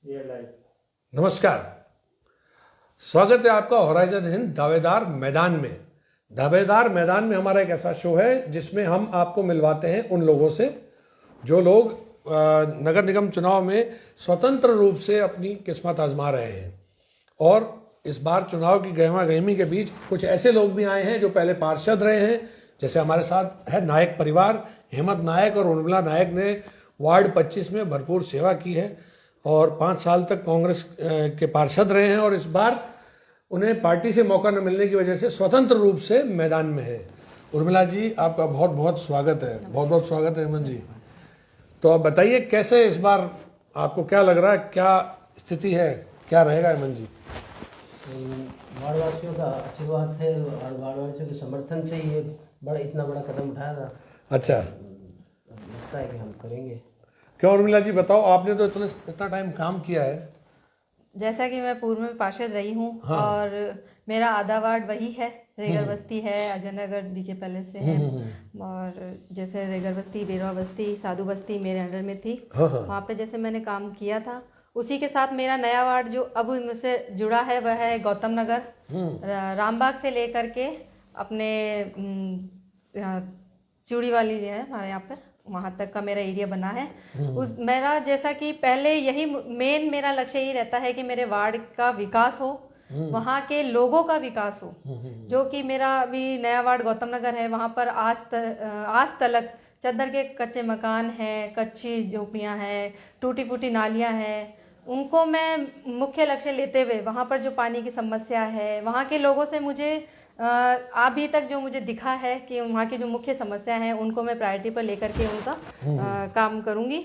नमस्कार, स्वागत है आपका होराइजन हिंद दावेदार मैदान में। दावेदार मैदान में हमारा एक ऐसा शो है जिसमें हम आपको मिलवाते हैं उन लोगों से जो लोग नगर निगम चुनाव में स्वतंत्र रूप से अपनी किस्मत आजमा रहे हैं। और इस बार चुनाव की गहमा गहमी के बीच कुछ ऐसे लोग भी आए हैं जो पहले पार्षद रहे हैं। जैसे हमारे साथ है नायक परिवार, हेमंत नायक और उर्मिला नायक ने वार्ड 25 में भरपूर सेवा की है और 5 साल तक कांग्रेस के पार्षद रहे हैं और इस बार उन्हें पार्टी से मौका न मिलने की वजह से स्वतंत्र रूप से मैदान में है। उर्मिला जी, आपका बहुत बहुत स्वागत है। बहुत बहुत स्वागत है हेमंत जी। तो आप बताइए कैसे इस बार आपको क्या लग रहा है, क्या स्थिति है, क्या रहेगा हेमंत जी? वार्डवासियों का आशीर्वाद है और वार्डवासियों के समर्थन से ही ये इतना बड़ा कदम उठाया था। अच्छा, लगता है कि हम करेंगे। क्यों उर्मिला जी बताओ, आपने तो इतना टाइम काम किया है। जैसा कि मैं पूर्व में पार्षद रही हूँ। हाँ। और मेरा आधा वार्ड वही है, रेगर बस्ती है, अजय नगर डीके पैलेस से है। और जैसे रेगर बस्ती, बेरवा बस्ती, साधु बस्ती मेरे अंडर में थी। वहाँ पे जैसे मैंने काम किया था उसी के साथ मेरा नया वार्ड जो अब मुझसे जुड़ा है वह है गौतम नगर, रामबाग से लेकर के अपने चूड़ी वाली जो है हमारे यहाँ पर, वहाँ तक का मेरा एरिया बना है। उस मेरा जैसा कि पहले यही मेन मेरा लक्ष्य यही रहता है कि मेरे वार्ड का विकास हो, वहाँ के लोगों का विकास हो। जो कि मेरा अभी नया वार्ड गौतम नगर है, वहाँ पर आज तलक चद्दर के कच्चे मकान हैं, कच्ची झोपड़ियाँ हैं, टूटी फूटी नालियाँ हैं। उनको मैं मुख्य लक्ष्य लेते हुए वहाँ पर जो पानी की समस्या है, वहाँ के लोगों से मुझे अभी तक जो मुझे दिखा है कि वहाँ की जो मुख्य समस्या है उनको मैं प्रायोरिटी पर लेकर के उनका काम करूँगी।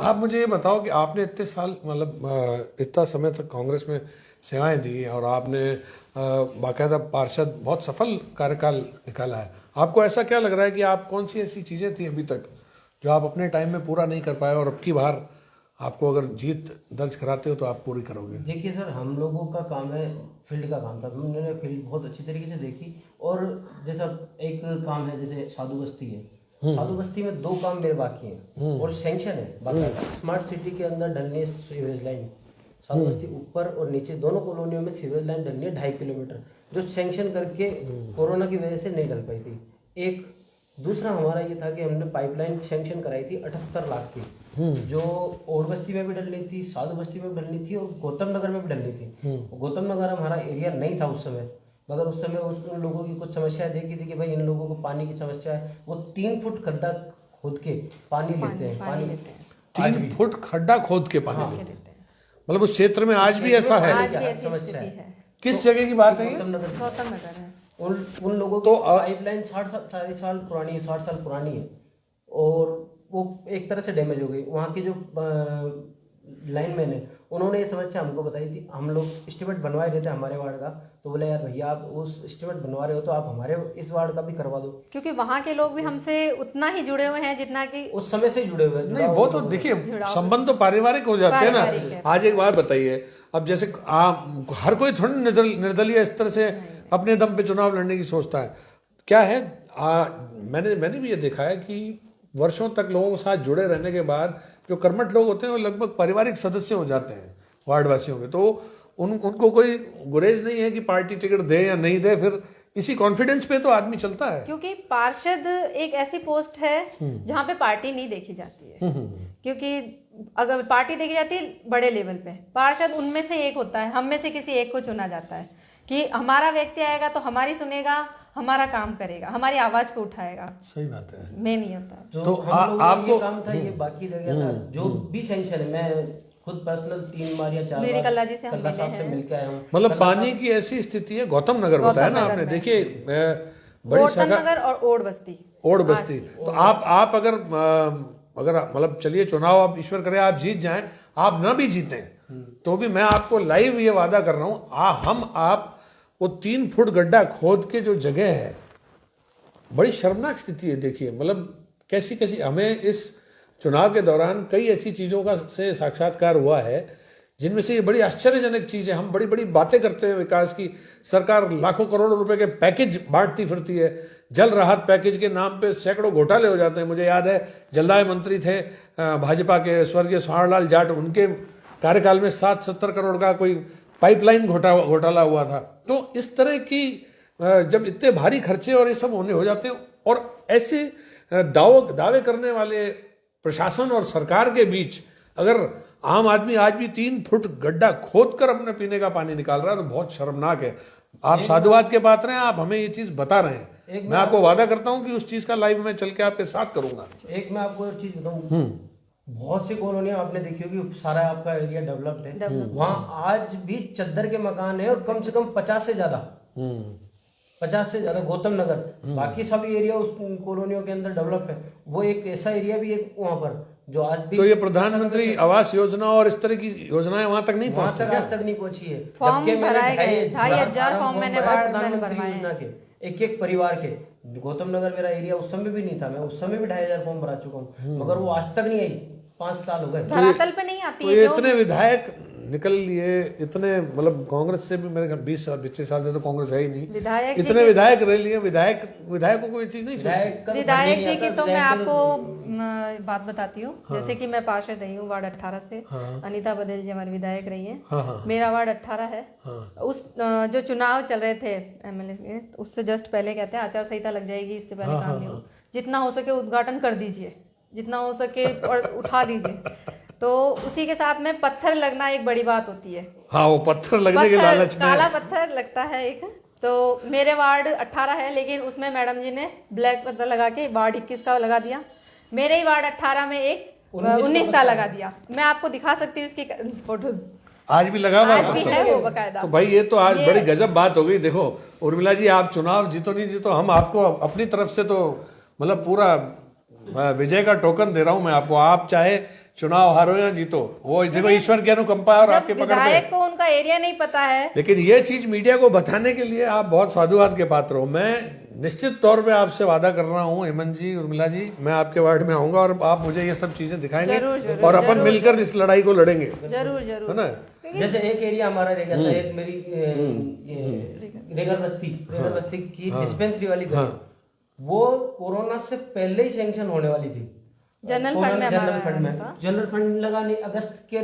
आप मुझे ये बताओ कि आपने इतने साल मतलब इतना समय तक कांग्रेस में सेवाएं दी और आपने बाकायदा पार्षद बहुत सफल कार्यकाल निकाला है। आपको ऐसा क्या लग रहा है कि आप कौन सी ऐसी चीज़ें थी अभी तक जो आप अपने टाइम में पूरा नहीं कर पाए और अब की बार आपको अगर जीत दर्ज कराते हो तो आप पूरी करोगे? देखिए सर, हम लोगों का काम है, फील्ड का काम था। हमने फील्ड बहुत अच्छी तरीके से देखी। और जैसा एक काम है, जैसे साधु बस्ती है, साधु बस्ती में 2 काम मेरे बाकी हैं और सैंक्शन है बाकायदा। स्मार्ट सिटी के अंदर डलनी है सीवरेज लाइन, साधु बस्ती ऊपर और नीचे दोनों कॉलोनियों में सीवरेज लाइन डलनी है 2.5 किलोमीटर, जो सैंक्शन करके कोरोना की वजह से नहीं डल पाई थी। एक दूसरा हमारा ये था कि हमने पाइपलाइन सैंक्शन कराई थी 78 लाख की, जो ओल्ड बस्ती में भी डलनी थी, साधु बस्ती में भी डलनी थी और गौतम नगर में भी डलनी थी। गौतम नगर हमारा एरिया नहीं था उस समय, मगर उस समय उन लोगों की कुछ समस्या देखी थी कि भाई इन लोगों को पानी की समस्या है। वो 3 फुट खड्डा खोद के पानी लेते हैं। 3 फुट खड्डा खोद के पानी लेते हैं। मतलब उस क्षेत्र में आज भी ऐसा है? समस्या है। किस जगह की बात है? गौतम नगर है। उन लोगों की पाइपलाइन 60 साल पुरानी है और वो एक तरह से डैमेज हो गई। वहाँ की जो लाइनमैन है उन्होंने ये समस्या हमको बताई थी। हम लोग एस्टीमेट बनवा रहे थे हमारे वार्ड का, तो बोले यार भैया आप उस एस्टीमेट बनवा रहे हो तो आप हमारे इस वार्ड का भी करवा दो, क्योंकि वहाँ के लोग भी हमसे उतना ही जुड़े हुए हैं जितना कि उस समय से जुड़े हुए हैं। नहीं, वो तो देखिए संबंध तो पारिवारिक हो जाते हैं ना। आज एक बात बताइए, अब जैसे आप हर कोई थोड़ी निर्दलीय इस तरह से अपने दम पे चुनाव लड़ने की सोचता है। क्या है, मैंने भी ये देखा है कि वर्षों तक लोगों के साथ जुड़े रहने के बाद जो कर्मठ लोग होते हैं वो लगभग पारिवारिक सदस्य हो जाते हैं वार्डवासियों के। तो उनको कोई गुरेज नहीं है कि पार्टी टिकट दे या नहीं दे, फिर इसी कॉन्फिडेंस पे तो आदमी चलता है। क्योंकि पार्षद एक ऐसी पोस्ट है जहाँ पे पार्टी नहीं देखी जाती है। क्योंकि अगर पार्टी देखी जाती है बड़े लेवल पे, पार्षद उनमें से एक होता है, हम में से किसी एक को चुना जाता है कि हमारा व्यक्ति आएगा तो हमारी सुनेगा, हमारा काम करेगा, हमारी आवाज को उठाएगा। सही बात है। मैं नहीं होता तो आपको काम था, ये बाकी रह गया था। जो भी सैंक्शन है, मैं खुद पर्सनल 3 बार या 4 बार कल्ला जी से मिलकर आया हूँ। मतलब पानी की ऐसी स्थिति है। गौतम नगर बताया ना आपने, देखिए गौतम नगर और ओड बस्ती। तो आप अगर मतलब चलिए चुनाव आप ईश्वर करे आप जीत जाएं, आप ना भी जीतें तो भी मैं आपको लाइव ये वादा कर रहा हूँ, आप वो 3 फुट गड्ढा खोद के जो जगह है, बड़ी शर्मनाक स्थिति है। देखिए मतलब कैसी हमें इस चुनाव के दौरान कई ऐसी चीज़ों का से साक्षात्कार हुआ है जिनमें से ये बड़ी आश्चर्यजनक चीज़ है। हम बड़ी बड़ी बातें करते हैं विकास की, सरकार लाखों करोड़ों रुपए के पैकेज बांटती फिरती है, जल राहत पैकेज के नाम पे सैकड़ों घोटाले हो जाते हैं। मुझे याद है जलदाय मंत्री थे भाजपा के स्वर्गीय सवारलाल जाट, उनके कार्यकाल में 7-70 करोड़ का कोई पाइपलाइन घोटाला हुआ था। तो इस तरह की जब इतने भारी खर्चे और ये सब होने हो जाते हैं और ऐसे दावे करने वाले प्रशासन और सरकार के बीच अगर आम आदमी आज भी 3 फुट गड्ढा खोद कर अपने पीने का पानी निकाल रहा है तो बहुत शर्मनाक है। आप साधुवाद के पात्र हैं, आप हमें ये चीज बता रहे हैं। मैं आपको वादा करता हूं कि उस चीज का लाइव मैं चल के आपके साथ करूंगा। एक मैं आपको एक चीज बताऊं, बहुत सी कॉलोनियां आपने देखी होगी, सारा आपका एरिया डेवलप्ड है, वहाँ आज भी चद्दर के मकान है और कम से कम 50 से ज्यादा 50 से ज्यादा गौतम नगर, बाकी सब एरिया उस कॉलोनियों के अंदर डेवलप है। वो एक ऐसा एरिया भी है वहाँ पर जो आज भी, तो ये प्रधानमंत्री आवास योजना और इस तरह की योजनाएं वहां तक नहीं वहाँ पहुंचती, तक आज तक नहीं पहुंची है। फॉर्म जबकि मैंने भराए गए, 2,500 फॉर्म मैंने प्रधानमंत्री भरवाए हैं। योजना के एक परिवार के। गौतम नगर मेरा एरिया उस समय भी नहीं था, मैं उस समय भी 2,500 फॉर्म भरा चुका हूँ, मगर वो आज तक नहीं आई। 5 साल हो गए। धरातल पे नहीं आती तो है ये जो इतने विधायक निकल लिए, इतने मतलब कांग्रेस से भी मेरे ख्याल 20-25 साल से तो कांग्रेस है ही नहीं, विधायक इतने विधायक रह लिए, विधायकों को ये चीज नहीं सुनती। विधायक जी की तो मैं आपको बात बताती हूँ। जैसे कि मैं पार्षद रही हूँ वार्ड 18 से, अनीता बदेल जी हमारी विधायक रही है। मेरा वार्ड 18 है। उस जो चुनाव चल रहे थे एमएलए के, उससे जस्ट पहले कहते हैं आचार संहिता लग जाएगी, इससे पहले काम नहीं हो, जितना हो सके उद्घाटन कर दीजिए, जितना हो सके और उठा दीजिए। तो उसी के साथ में पत्थर लगना एक बड़ी बात होती है। हाँ, वो पत्थर लगने के लालच में काला पत्थर लगता है एक। तो मेरे वार्ड 18 है, लेकिन उसमें मैडम जी ने ब्लैक पत्थर लगा के वार्ड 21 का लगा दिया। मेरे ही वार्ड 18 में एक 19 का लगा दिया। मैं आपको दिखा सकती हूँ उसकी फोटोज, आज भी लगा हुआ आज भी है वो बकायदा। तो भाई ये तो आज बड़ी गजब बात हो गई। देखो उर्मिला जी, आप चुनाव जीतो नहीं जीतो, हम आपको अपनी तरफ से तो मतलब पूरा विजय का टोकन दे रहा हूं मैं आपको। आप चाहे चुनाव हारो या जीतो, वो देखो ईश्वर की अनुकंपा है और आपके पकड़ में। विधायक को उनका एरिया नहीं पता है, लेकिन ये चीज मीडिया को बताने के लिए आप बहुत साधुवाद के पात्र हो। मैं निश्चित तौर पे आपसे वादा कर रहा हूँ, हेमंत जी, उर्मिला जी, मैं आपके वार्ड में आऊंगा और आप मुझे ये सब चीजें दिखाएंगे और अपन मिलकर इस लड़ाई को लड़ेंगे, जरूर जरूर, है ना। जैसे एक एरिया हमारा रह गया था, एक मेरी रेगल बस्ती की डिस्पेंसरी वाली गली, वो कोरोना से पहले ही सैंक्शन होने वाली थी। जनरल फंड लगा नहीं, अगस्त के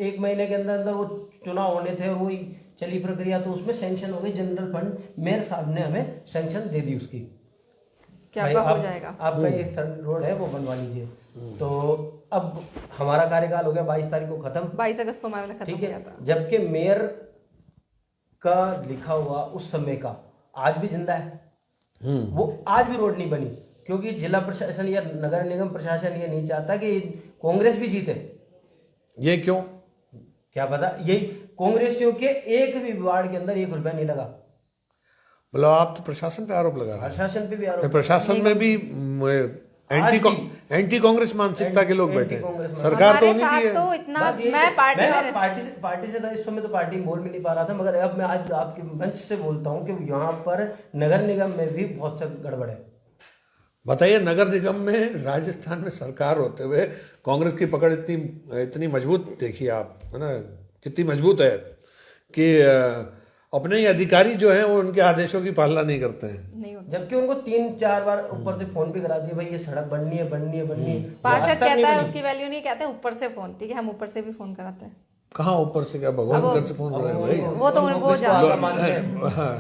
1 महीने के अंदर अंदर वो चुनाव होने थे और वही चली प्रक्रिया, तो उसमें सैंक्शन हो गई जनरल फंड। मेयर साहब ने हमें सैंक्शन दे दी उसकी, क्या हो जाएगा, आपका ये रोड है वो बनवा लीजिए। तो अब हमारा कार्यकाल हो गया 22 तारीख को खत्म, 22 अगस्त को हमारा खत्म हो गया था। जबकि मेयर का लिखा हुआ उस समय का आज भी जिंदा है। वो आज भी रोड नहीं बनी, क्योंकि जिला प्रशासन या नगर निगम प्रशासन ये नहीं चाहता कि कांग्रेस भी जीते। ये क्यों, क्या पता, यही कांग्रेस क्योंकि एक भी वार्ड के अंदर 1 रुपया नहीं लगा। मतलब आप तो प्रशासन पे आरोप लगा रहे हैं। प्रशासन पे भी आरोप, प्रशासन में भी एंटी कांग्रेस मानसिकता के लोग बैठे हैं। सरकार तो उन्हीं की है। तो इतना मैं पार्टी से था इस समय, तो पार्टी में बोल भी नहीं पा रहा था, मगर अब मैं आज आपके मंच से बोलता हूँ कि यहाँ पर नगर निगम में भी बहुत सा गड़बड़ है। बताइए, नगर निगम में राजस्थान में सरकार होते हुए कांग्रेस की पकड़ इतनी मजबूत देखिए आप, है ना, कितनी मजबूत है कि अपने ही अधिकारी जो हैं वो उनके आदेशों की पालना नहीं करते हैं। जबकि उनको 3-4 बार ऊपर से फोन भी करा दिया, भाई ये सड़क बननी है। पार्षद कहता है उसकी वैल्यू नहीं, कहते हैं ऊपर से फोन, ठीक है हम ऊपर से भी फोन कराते हैं। कहाँ ऊपर से, क्या भगवान घर से फोन कर रहे हैं भाई? वो तो वो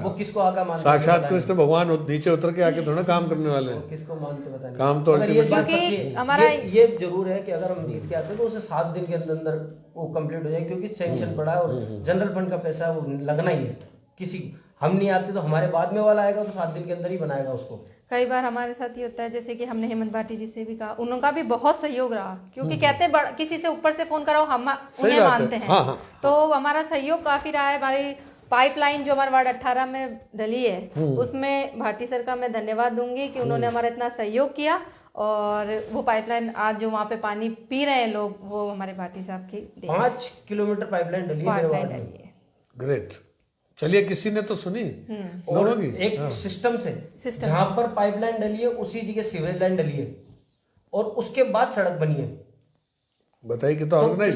वो किसको आका मानते, साक्षात कृष्ण भगवान नीचे उतर के आके थोड़ा काम करने वाले हैं। किसको मानते पता नहीं। काम तो क्योंकि हमारा ये जरूर है कि अगर हम जीत के आते हैं तो उसे 7 दिन के अंदर अंदर वो कंप्लीट हो जाए, क्योंकि सैंक्शन पड़ा है और जनरल फंड का पैसा वो लगना ही है। किसी हम नहीं आते तो हमारे बाद में वाला आएगा तो 7 दिन के अंदर ही बनाएगा उसको। कई बार हमारे साथ ही होता है, जैसे कि हमने हेमंत भाटी जी से भी कहा, उनका भी बहुत सहयोग रहा, क्योंकि कहते हैं किसी से ऊपर से फोन कराओ, हम उन्हें मानते हैं। हाँ। तो हमारा सहयोग काफी रहा है। हमारी पाइपलाइन जो हमारे वार्ड 18 में डली है, उसमें भाटी सर का मैं धन्यवाद दूंगी कि उन्होंने हमारा इतना सहयोग किया, और वो पाइपलाइन आज जो वहाँ पे पानी पी रहे हैं लोग, वो हमारे भाटी साहब की 5 किलोमीटर पाइपलाइन डली है। ग्रेट। चलिए, किसी ने तो सुनी दोनों की एक सिस्टम से, जहां पर पाइपलाइन डली है उसी जगह सीवरेज लाइन डली है और उसके बाद सड़क बनी है। बताइए कितना ऑर्गेनाइज।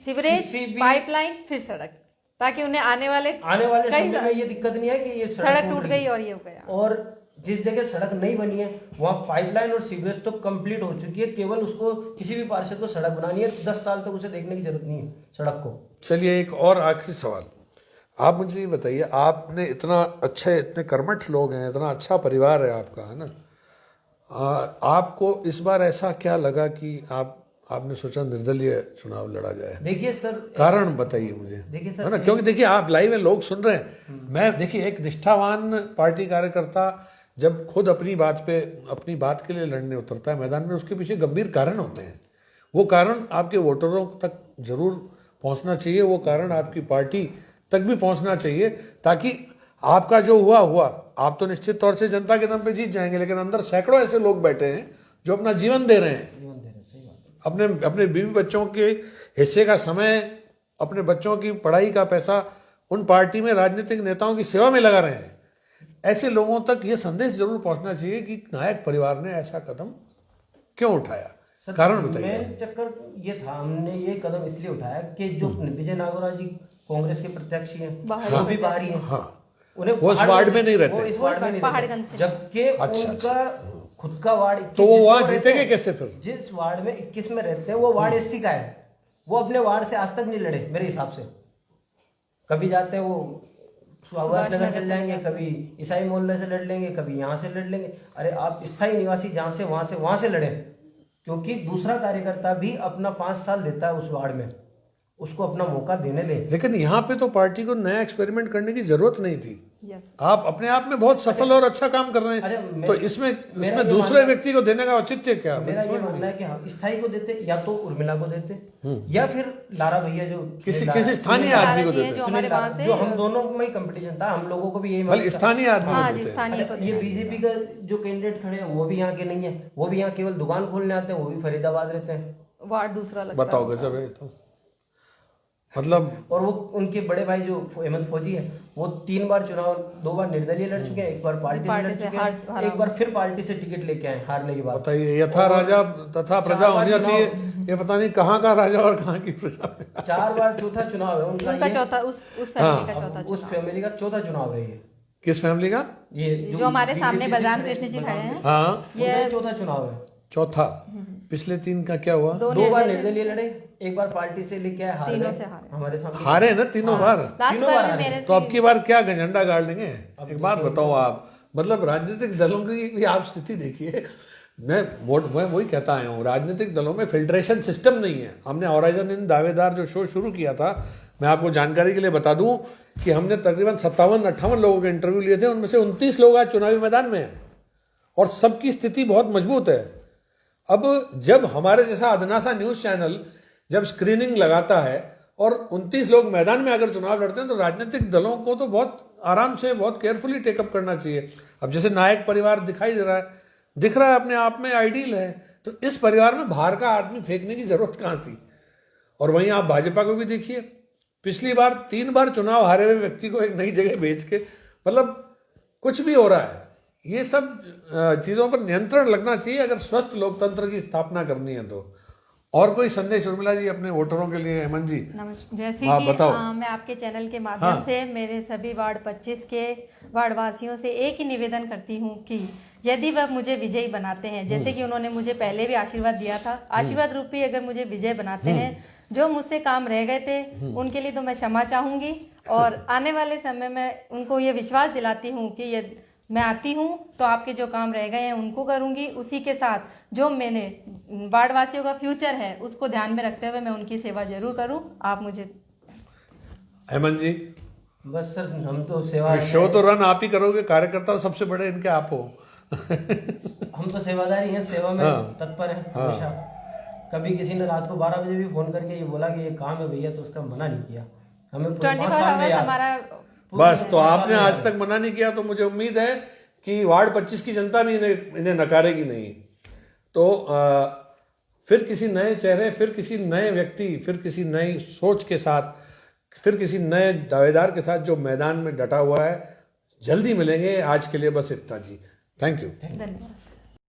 सीवरेज, पाइपलाइन, फिर सड़क, ताकि उन्हें आने वाले समय में ये दिक्कत नहीं है कि ये सड़क टूट गई और ये हो गया। और जिस जगह सड़क नहीं बनी है वहाँ पाइपलाइन और सीवरेज तो कंप्लीट हो चुकी है, केवल उसको किसी भी पार्षद को सड़क बनानी है, 10 साल तक उसे देखने की जरूरत नहीं है सड़क को। चलिए एक और आखिरी सवाल, आप मुझे ये बताइए, आपने इतना अच्छे, इतने कर्मठ लोग हैं, इतना अच्छा परिवार है आपका, है ना, आपको इस बार ऐसा क्या लगा कि आपने सोचा निर्दलीय चुनाव लड़ा जाए? देखिए सर, कारण बताइए मुझे, देखिए सर, है ना, क्योंकि देखिए आप लाइव में लोग सुन रहे हैं। मैं देखिए एक निष्ठावान पार्टी कार्यकर्ता जब खुद अपनी बात के लिए लड़ने उतरता है मैदान में, उसके पीछे गंभीर कारण होते हैं। वो कारण आपके वोटरों तक जरूर पहुंचना चाहिए, वो कारण आपकी पार्टी तक भी पहुंचना चाहिए, ताकि आपका जो हुआ, आप तो निश्चित तौर से जनता के दम पे जीत जाएंगे, लेकिन अंदर सैकड़ों ऐसे लोग बैठे हैं जो अपना जीवन दे रहे हैं, अपने बीवी बच्चों के हिस्से का समय, अपने बच्चों की पढ़ाई का पैसा उन पार्टी में राजनीतिक नेताओं की सेवा में लगा रहे हैं। ऐसे लोगों तक ये संदेश जरूर पहुंचना चाहिए कि नायक परिवार ने ऐसा कदम क्यों उठाया, कारण बताइए। मेन चक्कर ये था, हमने ये कदम इसलिए उठाया कि जो विजय नागौरा जी कांग्रेस के प्रत्याशी हैं वो भी बाहरी हैं, उन्हें वो इस वार्ड में नहीं रहते, वो इस वार्ड में नहीं रहते, जबकि उनका खुद का वार्ड, तो वो वहां जीतेंगे कैसे फिर? जिस वार्ड में 21 में रहते हैं वो वार्ड एससी का है, वो अपने वार्ड से आज तक नहीं लड़े मेरे हिसाब से। कभी जाते हैं वो सुभाष नगर चल जाएंगे, कभी ईसाई मोहल्ले से लड़ लेंगे, कभी यहाँ से लड़ लेंगे। अरे आप स्थायी निवासी जहाँ से वहां से लड़े, क्योंकि दूसरा कार्यकर्ता भी अपना 5 साल देता है उस वार्ड में, उसको अपना मौका देने दें। लेकिन यहाँ पे तो पार्टी को नया एक्सपेरिमेंट करने की जरूरत नहीं थी। आप अपने आप में बहुत सफल और अच्छा काम कर रहे हैं, तो इसमें दूसरे व्यक्ति को देने का औचित्य क्या? मेरा ये मानना है कि हाँ, स्थायी को देते, या तो उर्मिला को देते, या फिर लारा भैया जो किसी स्थानीय आदमी को देते, जो हम दोनों में ही कंपटीशन था, हम लोगों को भी यही स्थानीय आदमी को देते। ये बीजेपी का जो कैंडिडेट खड़े हैं वो भी यहाँ के नहीं है, वो भी यहाँ केवल दुकान खोलने आते हैं, वो भी फरीदाबाद रहते हैं, वार्ड दूसरा लगता है। बताओ गजब है तो, मतलब। और वो उनके बड़े भाई जो हेमंत फौजी है, वो 3 बार चुनाव, 2 बार निर्दलीय लड़ चुके हैं, 1 बार पार्टी से लड़ चुके हैं, 1 बार फिर पार्टी से टिकट लेके आए हारने के बाद। बताइए, यथा राजा तथा प्रजा होनी चाहिए, ये पता नहीं कहाँ का राजा और कहाँ की प्रजा। 4 बार चौथा चुनाव है उनका चौथा, उस फैमिली का चौथा, उस फैमिली का चौथा चुनाव है ये। किस फैमिली का? ये जो हमारे सामने बलराम कृष्ण जी खड़े हैं, हाँ, ये चौथा चुनाव है। चौथा। पिछले 3 का क्या हुआ? 2 बार निर्दलीय लड़े, 1 बार पार्टी से लेके आए, हार गए, हमारे सामने हारे ना तीनों बार। तीनों बार हारे। तो अब की बार क्या झंडा गाड़ लेंगे? एक बात बताओ आप, मतलब राजनीतिक दलों की भी आप स्थिति देखिए। मैं वही कहता आया हूँ, राजनीतिक दलों में फिल्ट्रेशन सिस्टम नहीं है। हमने होराइजन इन दावेदार जो शो शुरू किया था, मैं आपको जानकारी के लिए बता दूं कि हमने तकरीबन 57-58 लोगों के इंटरव्यू लिए थे, उनमें से 29 लोग आज चुनावी मैदान में हैं और सबकी स्थिति बहुत मजबूत है। अब जब हमारे जैसा अदनासा न्यूज चैनल जब स्क्रीनिंग लगाता है और 29 लोग मैदान में अगर चुनाव लड़ते हैं, तो राजनीतिक दलों को तो बहुत आराम से, बहुत केयरफुली टेकअप करना चाहिए। अब जैसे नायक परिवार दिखाई दे रहा है, दिख रहा है अपने आप में आइडियल है, तो इस परिवार में बाहर का आदमी फेंकने की जरूरत कहाँ थी? और वहीं आप भाजपा को भी देखिए, पिछली बार 3 बार चुनाव हारे हुए व्यक्ति को एक नई जगह भेज के, मतलब कुछ भी हो रहा है। ये सब चीजों पर नियंत्रण लगना चाहिए अगर स्वस्थ लोकतंत्र की स्थापना करनी है तो। और कोई संदेश उर्मिला जी अपने वोटरों के लिए? हेमंत जी जैसे कि मैं आपके चैनल के माध्यम से मेरे सभी वार्ड 25 के वार्ड वासियों से एक ही निवेदन करती हूँ कि यदि वह मुझे विजयी बनाते हैं, जैसे कि उन्होंने मुझे पहले भी आशीर्वाद दिया था, आशीर्वाद रूपी अगर मुझे विजय बनाते हैं, जो मुझसे काम रह गए थे उनके लिए तो मैं क्षमा चाहूंगी, और आने वाले समय में उनको ये विश्वास दिलाती हूँ कि ये मैं आती हूँ तो आपके जो काम रह गए हैं उनको करूंगी। उसी के साथ जो मैंने वार्ड वासियों का फ्यूचर है उसको ध्यान में रखते हुए मैं उनकी सेवा जरूर करूं। आप मुझे। हेमंत जी? बस सर, हम तो सेवा, शो तो रन आप ही करोगे, कार्यकर्ता सबसे बड़े इनके आप हो। हम तो सेवादारी हैं, सेवा में तत्पर है हमेशा। कभी किसी ने रात को 12 बजे भी फोन करके ये बोला कि ये काम है भैया, तो उसका मना नहीं किया। हमें 24 आवर्स हमारा बस। तो आपने आज तक मना नहीं किया, तो मुझे उम्मीद है कि वार्ड 25 की जनता भी इन्हें नकारेगी नहीं। तो फिर किसी नए चेहरे, फिर किसी नए व्यक्ति, फिर किसी नई सोच के साथ, फिर किसी नए दावेदार के साथ जो मैदान में डटा हुआ है, जल्दी मिलेंगे। आज के लिए बस इतना जी। Thank you. धन्यवाद।